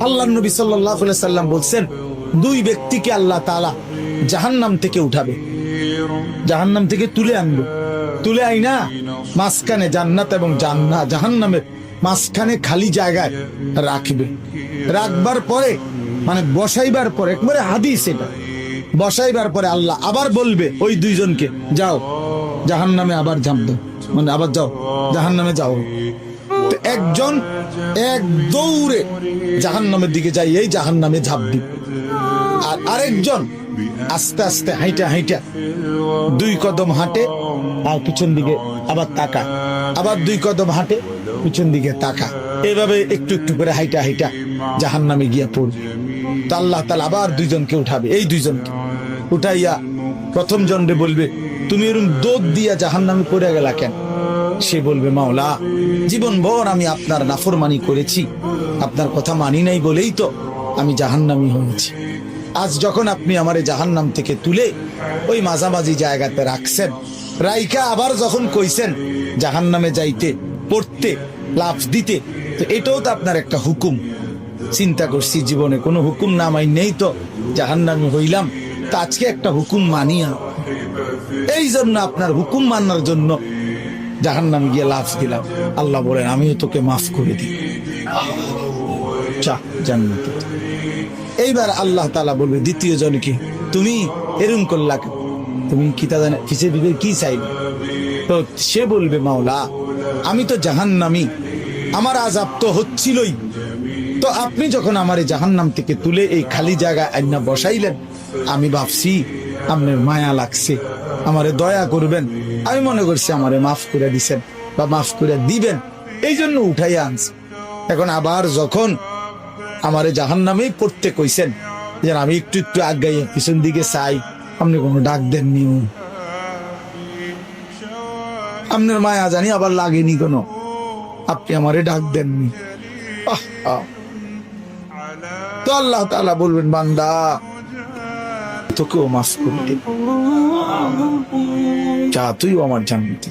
আল্লাহর নবী সাল্লাল্লাহু আলাইহি সাল্লাম বলছেন, দুই ব্যক্তিকে আল্লাহ তাআলা জাহান্নাম থেকে উঠাবে, জাহান্নাম থেকে তুলে আনবে, তুলে আইনা মাঝখানে জান্নাত এবং জাহান্নামের মাঝখানে খালি জায়গায় রাখবে। রাখবার পরে মানে বসাইবার পরে, একবারে হাদিস এটা, বসাইবার পরে আল্লাহ আবার বলবে ওই দুইজনকে, যাও জাহান্নামে আবার ঝাঁপ দাও, মানে আবার যাও জাহান্নামে যাও। তো একজন এক দৌড়ে জাহান্নামের দিকে যাই, এই জাহান্নামে ঝাঁপ দিবে, আর আরেকজন আস্তে আস্তে হাইটা হাইটা দুই কদম হাঁটে আর পিছন দিকে আবার তাকা, আবার দুই কদম হাঁটে পিছন দিকে তাকা, এইভাবে একটু একটু করে হাইটা হাইটা জাহান্নামে গিয়া পড়বে। তো আল্লাহ তাআলা আবার দুইজনকে উঠাবে, এই দুইজনকে উঠাইয়া প্রথম জনরে বলবে, তুমি এরকম দৌড় দিয়া জাহান্নামে পড়ে গেলা কেন? সে বলবে, মাওলা জীবন ভর আমি আপনার নাফরমানি করেছি, আপনার কথা মানি নাই বলেই তো আমি জাহান্নামী হয়েছি। আজ যখন আপনি আমারে জাহান্নাম থেকে তুলে ওই মাঝামাঝি জায়গাতে রাখছেন, রাইকা আবার যখন কইছেন জাহান্নামে যাইতে, পড়তে, লাফ দিতে, তো এটাও তো আপনার একটা হুকুম। চিন্তা করছি জীবনে কোনো হুকুম না মাই নেই তো জাহান্নামী হইলাম, তো আজকে একটা হুকুম মানিয়া, এই জন্য আপনার হুকুম মানার জন্য জাহান্নামে গিয়ে লাফ দিলাম। আল্লাহ বলেন, আমিও তোকে মাফ করে দিই, চা জান্নাতে। এইবার আল্লাহ তাআলা বলবে দ্বিতীয় জনকে, তুমি এরকম করলা, তুমি কি তা জানে কিসের দিকে কি চাইবে? তো সে বলবে, মাওলা আমি তো জাহান্নামী, আমার আযাব তো হচ্ছিলই, তো আপনি যখন আমারে জাহান্নাম থেকে তুলে এই খালি জায়গায় আইনা বসাইলেন, আমি ভাবছি আপনার মায়া লাগছে, আমারে দয়া করবেন, আমি মনে করছি আমারে মাফ করে দিছেন বা মাফ করে দিবেন, এই জন্য উঠাইয়া আনছি। এখন আবার যখন আমারে জাহান্নামেই পড়তে কইছেন, যেন আমি একটু একটু আগাইয়া পিছন দিকে চাই, আপনি কোনো ডাক দেননি, আপনার মায়া জানি আবার লাগেনি কোনো, আপনি আমারে ডাক দেননি। তো আল্লাহ তাআলা বলবেন, বান্দা তোকেও মাফ করে দেব, যা তুইও আমার জান্নাতে।